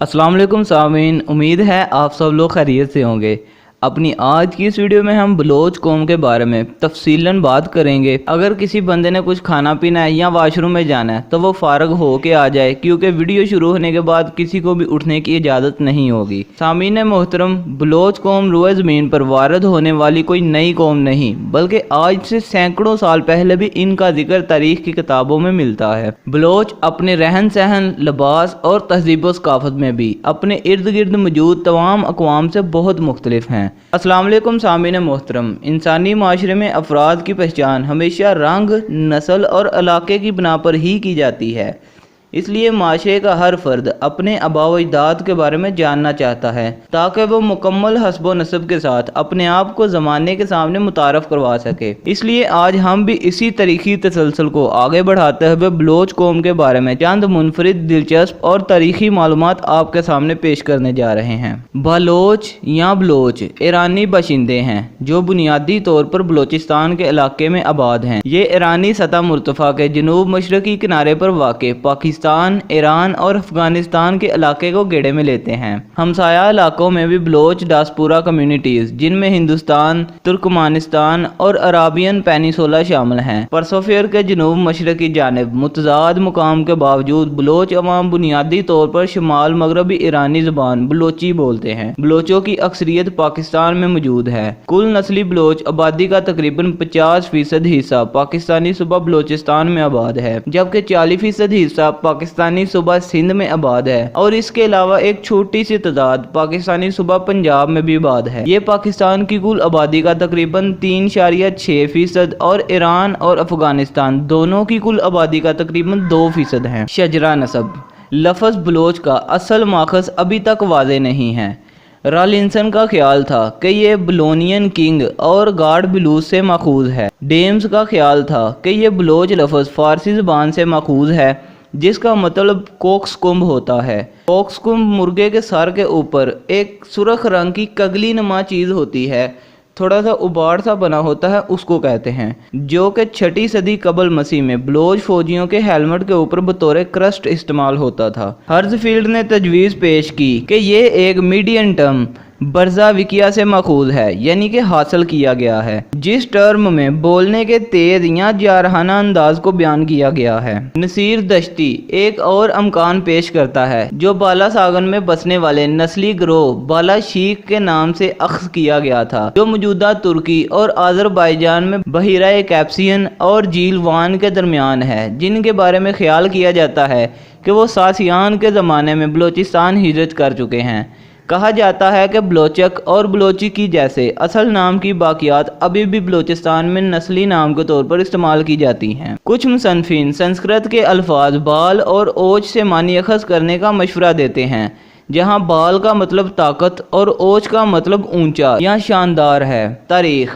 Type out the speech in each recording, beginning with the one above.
अस्सलाम वालेकुम सामीन, उम्मीद है आप सब लोग खैरियत से होंगे। अपनी आज की इस वीडियो में हम बलोच कौम के बारे में तफसीलन बात करेंगे। अगर किसी बंदे ने कुछ खाना पीना है या वाशरूम में जाना है तो वो फारग हो के आ जाए, क्योंकि वीडियो शुरू होने के बाद किसी को भी उठने की इजाज़त नहीं होगी। सामीन मोहतरम, बलोच कौम रुए ज़मीन पर वारद होने वाली कोई नई कौम नहीं, बल्कि आज से सैकड़ों साल पहले भी इनका जिक्र तारीख की किताबों में मिलता है। बलोच अपने रहन सहन, लिबास और तहजीब व सकाफत में भी अपने इर्द गिर्द मौजूद तमाम अक़वाम से बहुत मुख्तलिफ हैं। अस्सलाम वालेकुम सामीन मोहतरम, इंसानी माशरे में अफराद की पहचान हमेशा रंग, नस्ल और इलाके की बिना पर ही की जाती है। इसलिए माशरे का हर फर्द अपने आबा व अजदाद के बारे में जानना चाहता है ताकि वो मुकम्मल हस्ब व नस्ब के साथ अपने आप को ज़माने के सामने मुतारफ़ करवा सके। इसलिए आज हम भी इसी तारीखी तसलसल को आगे बढ़ाते हुए बलोच कौम के बारे में चंद मुनफरिद, दिलचस्प और तारीखी मालूमात आपके सामने पेश करने जा रहे हैं। बलोच या बलोच ईरानी बाशिंदे हैं जो बुनियादी तौर पर बलोचिस्तान के इलाके में आबाद हैं। ये ईरानी सतह मुर्तफ़ा के जनूब मशरक़ी किनारे पर वाक़ पाकिस्तान, ईरान और अफगानिस्तान के इलाके को गेड़े में लेते हैं। हमसाया इलाकों में भी बलोच डायस्पोरा कम्युनिटीज, जिनमें हिंदुस्तान, तुर्कमानिस्तान और अराबियन पेनिसुला शामिल हैं। परसोफियर के जनूब मशरक़ी जानिब मुतज़ाद मुकाम के बावजूद बलोच अवाम बुनियादी तौर पर शुमाल मगरबी ईरानी ज़बान बलोची बोलते हैं। बलोचों की अक्सरियत पाकिस्तान में मौजूद है। कुल नस्ली बलोच आबादी का तकरीबन 50% हिस्सा पाकिस्तानी सूबा बलोचिस्तान में आबाद है, जबकि 40% हिस्सा पाकिस्तानी सूबा सिंध में आबाद है और इसके अलावा एक छोटी सी तादाद पाकिस्तानी सूबा पंजाब में भी आबाद है। ये पाकिस्तान की कुल आबादी का तकरीबन 3.6% और ईरान और अफगानिस्तान दोनों की कुल आबादी का तकरीबन 2% है। शजरा नस्ब लफ्ज़ बलोच का असल माखज़ अभी तक वाज़े नहीं है। रॉलिंसन का ख्याल था कि ये बलोनियन किंग और गार्ड बिलूस से माखूज है। डेम्स का ख्याल था कि ये बलोच लफ्ज़ फ़ारसी ज़बान से माखूज है, जिसका मतलब कोक्सकुम्ब होता है। कोक्सकुम्ब मुर्गे के सर के ऊपर एक सुर्ख रंग की कगली नुमा चीज़ होती है, थोड़ा सा उबाड़ सा बना होता है, उसको कहते हैं, जो कि 6वीं सदी कबल मसीह में बलोच फौजियों के हेलमेट के ऊपर बतौर क्रस्ट इस्तेमाल होता था। हर्ज़फील्ड ने तजवीज़ पेश की कि ये एक मीडियन टर्म बर्ज़ाविकिया से माखूज है, यानी कि हासिल किया गया है, जिस टर्म में बोलने के तेज़ या जारहाना अंदाज को बयान किया गया है। नसीर दश्ती एक और अमकान पेश करता है जो बाला सागन में बसने वाले नस्ली ग्रोह बाला शीख के नाम से अख्ज़ किया गया था, जो मौजूदा तुर्की और आज़रबाईजान में बहिरा कैप्सियन और झील वान के दरमियान है, जिनके बारे में ख्याल किया जाता है कि वो सासियान के ज़माने में बलोचिस्तान हिजरत कर चुके हैं। कहा जाता है कि बलोचक और बलोची की जैसे असल नाम की बाकियात अभी भी बलोचिस्तान में नस्ली नाम के तौर पर इस्तेमाल की जाती हैं। कुछ मुसन्निफ़ीन संस्कृत के अल्फाज बाल और ओज से मानी अखज़ करने का मशवरा देते हैं, जहाँ बाल का मतलब ताकत और ओज का मतलब ऊंचा या शानदार है। तारीख़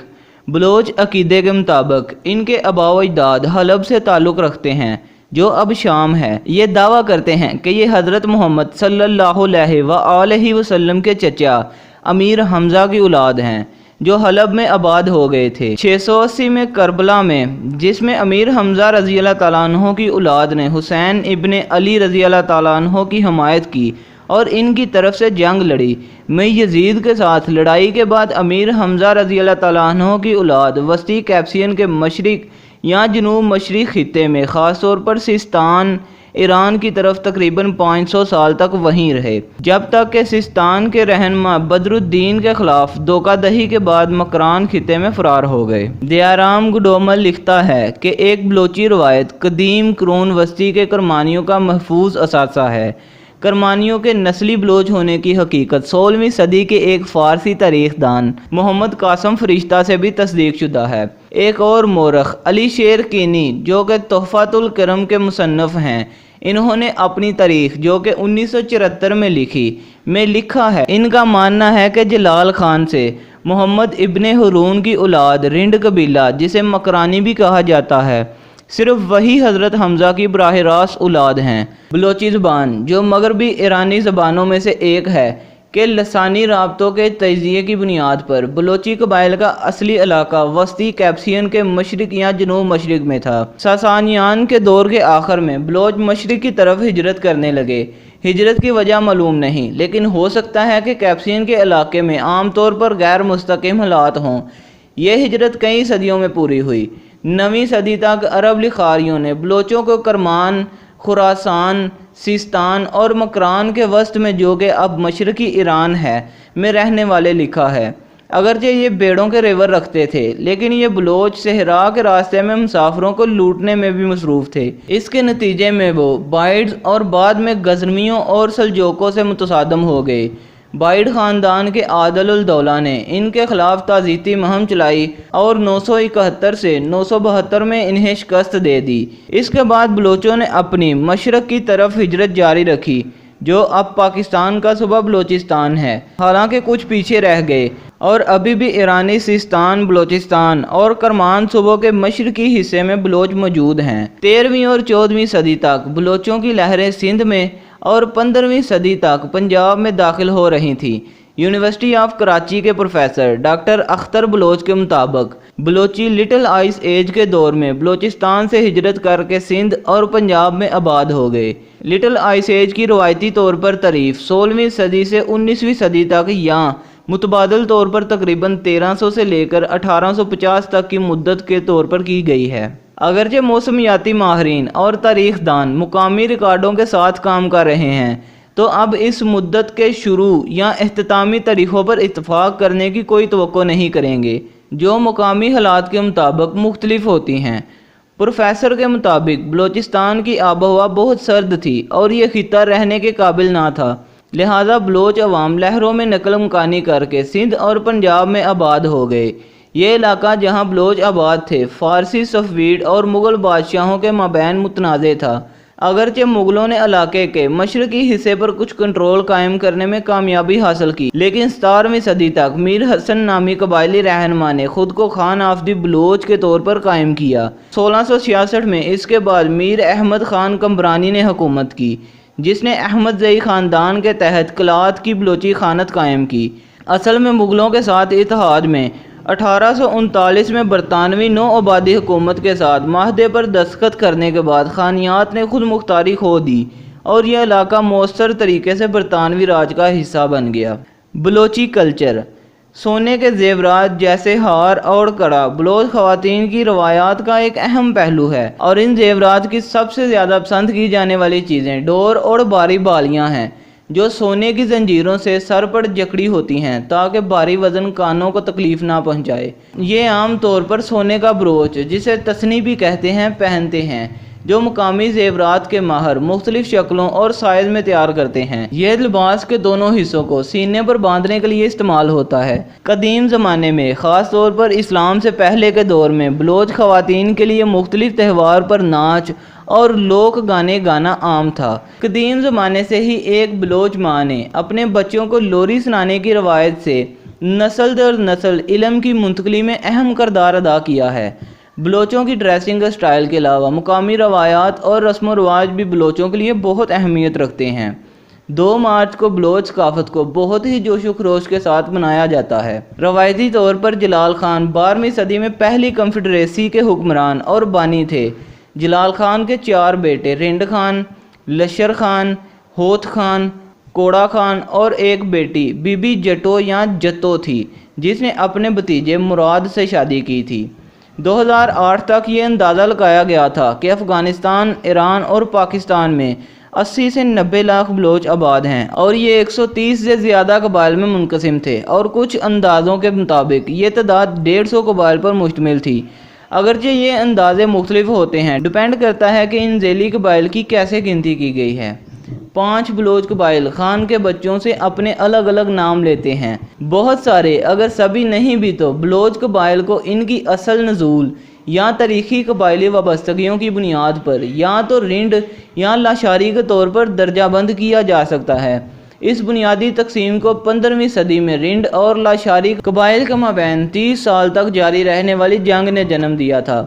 बलोच अकीदे के मुताबिक इनके आबा व अजदाद हलब से ताल्लुक़ रखते हैं, जो अब शाम है। ये दावा करते हैं कि ये हज़रत मोहम्मद सल्लल्लाहु अलैहि वसल्लम के चचा अमीर हमज़ा की औलाद हैं, जो हलब में आबाद हो गए थे 680 में करबला में, जिसमें अमीर हमज़ा रज़ी अल्लाह तआला अन्हो की औलाद ने हुसैन इब्ने अली रज़ी अल्लाह तआला अन्हो की हमायत की और इनकी तरफ से जंग लड़ी। में यजीद के साथ लड़ाई के बाद अमीर हमज़ा रज़ी अल्लाह तआला अन्हो की औलाद वस्ती कैप्सियन के मशरिक या जनूब मशरिक खित्ते में, ख़ास तौर पर सिस्तान ईरान की तरफ तकरीबन 500 साल तक वहीं रहे, जब तक कि सिस्तान के रहनुमा बदरुद्दीन के खिलाफ धोखादही के बाद मकरान खित्ते में फ़रार हो गए। दयाराम गुडोमल लिखता है कि एक बलोची रवायत कदीम क्रोन वस्ती के करमानियों का महफूज असासा है। करमानियों के नस्ली बलोच होने की हकीकत 16वीं सदी के एक फ़ारसी तारीख़दान मोहम्मद कासम फरिश्ता से भी तस्दीक शुदा है। एक और मोरख अली शेर कीनी, जो कि तोहफ़ातुल करम के मुसन्नफ़ हैं, इन्होंने अपनी तारीख़, जो कि 1974 में में लिखा है, इनका मानना है कि जलाल खान से मोहम्मद इब्ने हुरून की औलाद रिंड कबीला, जिसे मकरानी भी कहा जाता है, सिर्फ वही हज़रत हमज़ा की बराह रास्त औलाद हैं। बलोची ज़बान, जो मगरबी ईरानी ज़बानों में से एक है, के लसानी राब्तों के तजिए की बुनियाद पर बलोची कबाइल का असली इलाका वस्ती कैप्सियन के मशरिक या जनूब मशरिक में था। सासानियान के दौर के आखिर में बलोच मशरिक की तरफ हिजरत करने लगे। ہجرت کی وجہ معلوم نہیں، لیکن ہو سکتا ہے کہ کیپسین کے علاقے میں عام طور پر غیر مستحکم حالات ہوں۔ یہ ہجرت کئی صدیوں میں پوری ہوئی۔ 9ویں صدی تک عرب لکھاریوں نے بلوچوں کو کرمان، خراسان، سیستان اور مکران کے وسط میں، جو کہ اب مشرقی ایران ہے، میں رہنے والے لکھا ہے۔ اگرچہ یہ بیڑوں کے ریور رکھتے تھے، لیکن یہ بلوچ صحرا کے راستے میں مسافروں کو لوٹنے میں بھی مصروف تھے۔ اس کے نتیجے میں وہ بائیڈز اور بعد میں غزنویوں اور سلجوقوں سے متصادم ہو گئے۔ بائیڈ خاندان کے عادل الدولہ نے ان کے خلاف تعزیتی مہم چلائی اور 971 سے 972 میں انہیں شکست دے دی۔ اس کے بعد بلوچوں نے اپنی مشرق کی طرف ہجرت جاری رکھی، جو اب پاکستان کا صوبہ بلوچستان ہے، حالانکہ کچھ پیچھے رہ گئے اور ابھی بھی ایرانی سیستان، بلوچستان اور کرمان صوبوں کے مشرقی حصے میں بلوچ موجود ہیں۔ 13ویں اور 14ویں صدی تک بلوچوں کی لہریں سندھ میں اور 15ویں صدی تک پنجاب میں داخل ہو رہی تھیں۔ یونیورسٹی آف کراچی کے پروفیسر ڈاکٹر اختر بلوچ کے مطابق بلوچی لٹل آئس ایج کے دور میں بلوچستان سے ہجرت کر کے سندھ اور پنجاب میں آباد ہو گئے۔ لٹل آئس ایج کی روایتی طور پر تعریف 16ویں صدی سے 19ویں صدی تک یا متبادل طور پر تقریباً 1300 سے لے کر 1850 تک کی مدت کے طور پر کی گئی ہے۔ اگرچہ موسمیاتی ماہرین اور تاریخ دان مقامی ریکارڈوں کے ساتھ کام کر رہے ہیں، تو اب اس مدت کے شروع یا اختتامی تاریخوں پر اتفاق کرنے کی کوئی توقع نہیں کریں گے، جو مقامی حالات کے مطابق مختلف ہوتی ہیں۔ پروفیسر کے مطابق بلوچستان کی آب و ہوا بہت سرد تھی اور یہ خطہ رہنے کے قابل نہ تھا، لہذا بلوچ عوام لہروں میں نقل مکانی کر کے سندھ اور پنجاب میں آباد ہو گئے۔ یہ علاقہ جہاں بلوچ آباد تھے، فارسی، صفویڈ اور مغل بادشاہوں کے مابین متنازع تھا۔ اگرچہ مغلوں نے علاقے کے مشرقی حصے پر کچھ کنٹرول قائم کرنے میں کامیابی حاصل کی، لیکن 17ویں صدی تک میر حسن نامی قبائلی رہنما نے خود کو خان آف دی بلوچ کے طور پر قائم کیا۔ 1666 میں اس کے بعد میر احمد خان کمبرانی نے حکومت کی، جس نے احمد زئی خاندان کے تحت کلات کی بلوچی خانت قائم کی۔ اصل میں مغلوں کے ساتھ اتحاد میں 1839 میں برطانوی نو آبادی حکومت کے ساتھ معاہدے پر دستخط کرنے کے بعد خانیات نے خود مختاری کھو دی اور یہ علاقہ مؤثر طریقے سے برطانوی راج کا حصہ بن گیا۔ بلوچی کلچر سونے کے زیورات جیسے ہار اور کڑا بلوچ خواتین کی روایات کا ایک اہم پہلو ہے، اور ان زیورات کی سب سے زیادہ پسند کی جانے والی چیزیں ڈور اور باری بالیاں ہیں، جو سونے کی زنجیروں سے سر پر جکڑی ہوتی ہیں تاکہ بھاری وزن کانوں کو تکلیف نہ پہنچائے۔ یہ عام طور پر سونے کا بروچ، جسے تسنی بھی کہتے ہیں، پہنتے ہیں، جو مقامی زیورات کے ماہر مختلف شکلوں اور سائز میں تیار کرتے ہیں۔ یہ لباس کے دونوں حصوں کو سینے پر باندھنے کے لیے استعمال ہوتا ہے۔ قدیم زمانے میں، خاص طور پر اسلام سے پہلے کے دور میں، بلوچ خواتین کے لیے مختلف تہوار پر ناچ اور لوک گانے گانا عام تھا۔ قدیم زمانے سے ہی ایک بلوچ ماں نے اپنے بچوں کو لوری سنانے کی روایت سے نسل در نسل علم کی منتقلی میں اہم کردار ادا کیا ہے۔ بلوچوں کی ڈریسنگ سٹائل کے علاوہ مقامی روایات اور رسم و رواج بھی بلوچوں کے لیے بہت اہمیت رکھتے ہیں۔ 2 مارچ کو بلوچ ثقافت کو بہت ہی جوش و خروش کے ساتھ منایا جاتا ہے۔ روایتی طور پر جلال خان 12ویں صدی میں پہلی کنفیڈریسی کے حکمران اور بانی تھے۔ جلال خان کے 4 بیٹے رند خان، لشر خان، ہوت خان، کوڑا خان اور ایک بیٹی بی بی جٹو یا جتو تھی، جس نے اپنے بھتیجے مراد سے شادی کی تھی۔ 2008 تک یہ اندازہ لگایا گیا تھا کہ افغانستان، ایران اور پاکستان میں 80 سے 90 لاکھ بلوچ آباد ہیں، اور یہ 130 سے زیادہ قبائل میں منقسم تھے، اور کچھ اندازوں کے مطابق یہ تعداد 150 قبائل پر مشتمل تھی۔ اگرچہ یہ اندازے مختلف ہوتے ہیں، ڈیپینڈ کرتا ہے کہ ان ذیلی قبائل کی کیسے گنتی کی گئی ہے۔ 5 بلوچ قبائل خان کے بچوں سے اپنے الگ الگ نام لیتے ہیں۔ بہت سارے، اگر سبھی نہیں بھی تو، بلوچ قبائل کو ان کی اصل نزول یا تاریخی قبائلی وابستگیوں کی بنیاد پر یا تو رند یا لاشاری کے طور پر درجہ بند کیا جا سکتا ہے۔ اس بنیادی تقسیم کو 15ویں صدی میں رند اور لاشاری قبائل کے مابین 30 سال تک جاری رہنے والی جنگ نے جنم دیا تھا۔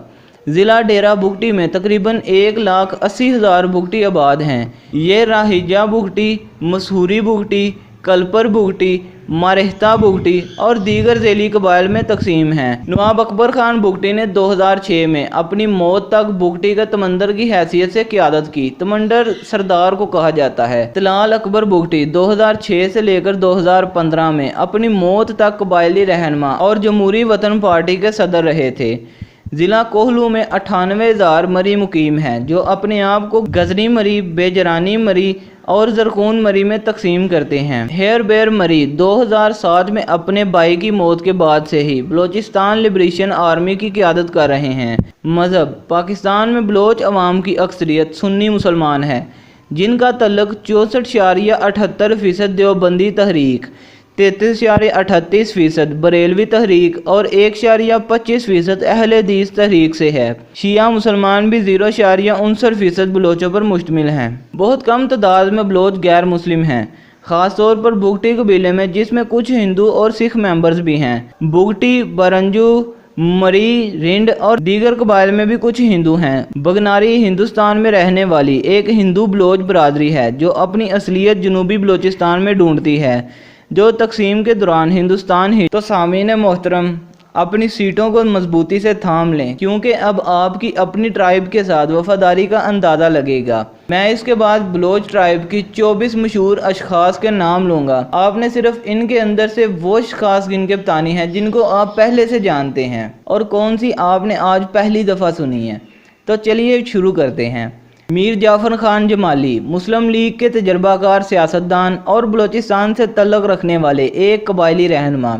ضلع ڈیرہ بگٹی میں تقریباً 1,80,000 بگٹی آباد ہیں۔ یہ راہیجہ بگٹی، مسہوری بگٹی، کلپر بگٹی، मारहता बुगटी और दीगर ज़ैली कबाइल में तकसीम हैं। नवाब अकबर खान बुगटी ने 2006 में अपनी मौत तक बुगटी का तमंदर की हैसियत से क़यादत की। तमंदर सरदार को कहा जाता है। तलाल अकबर बुगटी 2006 से लेकर 2015 में अपनी मौत तक कबायली रहनुमा और जमहूरी वतन पार्टी के सदर रहे थे। ज़िला कोहलू में 98,000 मरी मुकीम हैं, जो अपने आप को गजनी मरी, बेजरानी मरी और जरकून मरी में तकसीम करते हैं। हेयर बेर मरी 2007 में अपने भाई की मौत के बाद से ही बलोचिस्तान लिबरेशन आर्मी की क़यादत कर रहे हैं। मज़हब: पाकिस्तान में बलोच अवाम की अक्सरियत सुन्नी मुसलमान है, जिनका तल्लुक़ 64.78% देवबंदी तहरीक, 33.38% बरेलवी तहरीक और 1.25% अहले हदीस तहरीक से है। शिया मुसलमान भी 0.69% बलोचों पर मुश्तमिल हैं। बहुत कम तादाद में बलोच गैर मुस्लिम हैं, ख़ास तौर पर बुगटी कबीले में, जिसमें कुछ हिंदू और सिख मेंबर्स भी हैं। बुगटी, बरंजू, मरी, रिंड और दीगर कबाइल में भी कुछ हिंदू हैं। बगनारी हिंदुस्तान में रहने वाली एक हिंदू बलोच बरादरी है, जो अपनी असलियत जनूबी बलोचिस्तान में ढूंढती है, जो तकसीम के दौरान हिंदुस्तान ही। तो सामीन मोहतरम, अपनी सीटों को मजबूती से थाम लें, क्योंकि अब आपकी अपनी ट्राइब के साथ वफादारी का अंदाज़ा लगेगा। मैं इसके बाद बलोच ट्राइब की 24 मशहूर अशखास के नाम लूँगा। आपने सिर्फ इनके अंदर से वो अशखास गिन के बतानी है जिनको आप पहले से जानते हैं और कौन सी आपने आज पहली दफ़ा सुनी है। तो चलिए शुरू करते हैं। मीर जाफ़र खान जमाली, मुस्लिम लीग के तजर्बाकार सियासतदान और बलोचिस्तान से तल्लुक़ रखने वाले एक कबायली रहनुमा।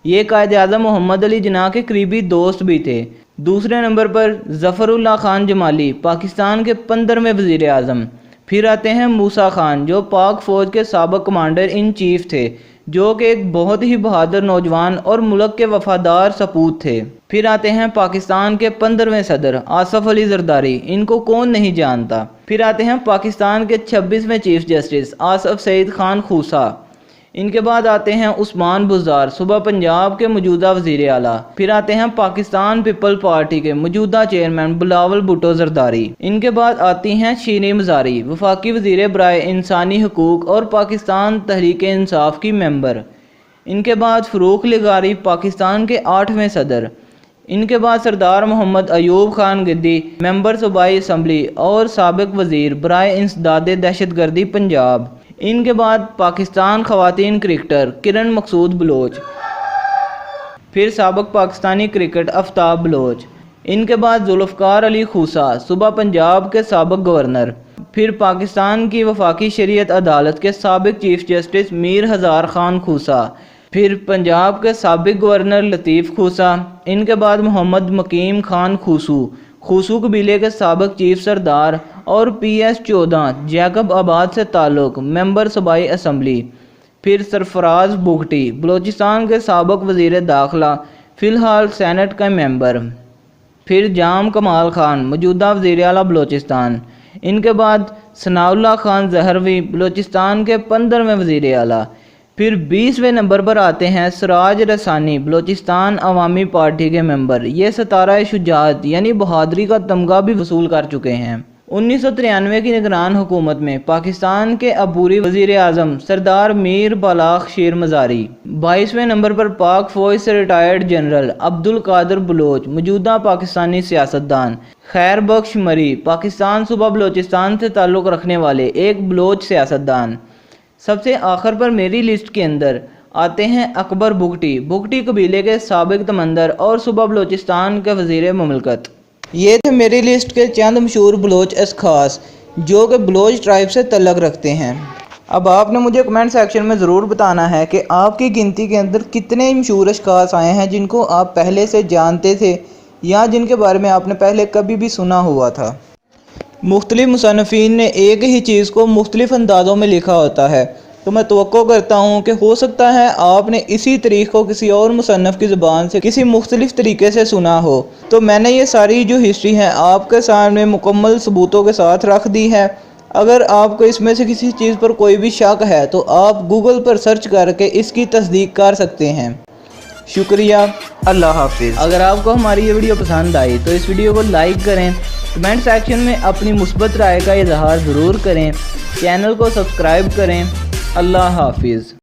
ये कायद-ए-आज़म मोहम्मद अली जिन्ना के करीबी दोस्त भी थे। दूसरे नंबर पर ज़फ़रुल्लाह खान जमाली, पाकिस्तान के 15वें वज़ीर आज़म। फिर आते हैं मूसा खान, जो पाक फ़ौज के साबिक़ कमांडर इन चीफ़ थे, जो कि एक बहुत ही बहादुर नौजवान और मुल्क के वफादार सपूत थे। फिर आते हैं पाकिस्तान के 15वें सदर आसफ़ अली ज़रदारी, इनको कौन नहीं जानता। फिर आते हैं पाकिस्तान के 26वें चीफ़ जस्टिस आसफ़ सईद खान खूसा। इनके बाद आते हैं उस्मान बुज़दार, सूबा पंजाब के मौजूदा वज़ीर आला। फिर आते हैं पाकिस्तान पीपल पार्टी के मौजूदा चेयरमैन बिलावल भुट्टो ज़रदारी। इनके बाद आती हैं शीरी मज़ारी, वफाकी वज़ीर बराए इंसानी हकूक़ और पाकिस्तान तहरीक इंसाफ की मेंबर। इनके बाद फ़रूख लिगारी, पाकिस्तान के 8वें सदर। इनके बाद सरदार मोहम्मद अयूब खान गिद्दी, मेंबर सूबाई असम्बली और साबिक़ वज़ीर बराए इंसदाद दहशतगर्दी पंजाब। इनके बाद पाकिस्तान ख़वातीन क्रिकेटर किरण मकसूद बलोच। फिर साबिक़ पाकिस्तानी क्रिकेट आफ्ताब बलोच। इनके बाद जुल्फ़कार अली खूसा, सूबा पंजाब के साबिक़ गवर्नर। फिर पाकिस्तान की वफाकी शरीयत अदालत के साबिक़ चीफ़ जस्टिस मीर हज़ार खान खूसा। फिर पंजाब के साबिक़ गवर्नर लतीफ़ खूसा। इनके बाद मोहम्मद मकीम खान खूसू कबीले के साबिक़ चीफ़ सरदार और PS 14 जैकब आबाद से ताल्लुक़, मेंबर सूबाई असम्बली। फिर सरफराज बुगटी, बलोचिस्तान के साबिक़ वज़ीर दाखिला, फ़िलहाल सेनेट का मेंबर। फिर जाम कमाल खान, मौजूदा वज़ीर आला बलोचिस्तान। इनके बाद सनाउल्लाह खान ज़हरवी, बलोचिस्तान के 15वें वज़ीर आला। फिर 20वें नंबर पर आते हैं सिराज रसानी, बलोचिस्तान अवामी पार्टी के मेंबर। ये सतारा शुजाअत यानी बहादुरी का तमगा भी वसूल कर चुके हैं। 1993 की निगरान हुकूमत में पाकिस्तान के अबूरी वज़ीर आज़म सरदार मीर बालाख शेर मज़ारी। 22वें नंबर पर पाक फ़ौज से रिटायर्ड जनरल अब्दुल कादिर बलोच, मौजूदा पाकिस्तानी सियासतदान। खैर बख्श मरी, पाकिस्तान सूबा बलोचिस्तान से ताल्लुक़ रखने वाले एक बलोच सियासतदान। सबसे आखिर पर मेरी लिस्ट के अंदर आते हैं अकबर बुगटी कबीले के साबिक़ तमंदर और सूबा बलोचिस्तान के वज़ीर ममलकत। ये थे मेरी लिस्ट के चंद मशहूर बलोच अशखास जो कि बलोच ट्राइब से तल्लुक़ रखते हैं। अब आपने मुझे कमेंट सेक्शन में ज़रूर बताना है कि आपकी गिनती के अंदर कितने मशहूर अशखास आए हैं जिनको आप पहले से जानते थे या जिनके बारे में आपने पहले कभी भी सुना हुआ था। मुख्तलिफ मुसन्निफ़ीन ने एक ही चीज़ को मुख्तलिफ अंदाज़ों में लिखा होता है, तो मैं तवक्को करता हूँ कि हो सकता है आपने इसी तरीक़ को किसी और मुसन्निफ़ की ज़ुबान से किसी मुख्तलिफ तरीके से सुना हो। तो मैंने ये सारी जो हिस्ट्री है आपके सामने मुकम्मल सबूतों के साथ रख दी है। अगर आपको इसमें से किसी चीज़ पर कोई भी शक है तो आप गूगल पर सर्च करके इसकी तस्दीक कर सकते हैं। शुक्रिया, अल्लाह हाफिज़। अगर आपको हमारी ये वीडियो पसंद आई तो इस वीडियो को लाइक करें, कमेंट सेक्शन में अपनी मुस्बत राय का इजहार ज़रूर करें, चैनल को सब्सक्राइब करें। अल्लाह हाफिज़।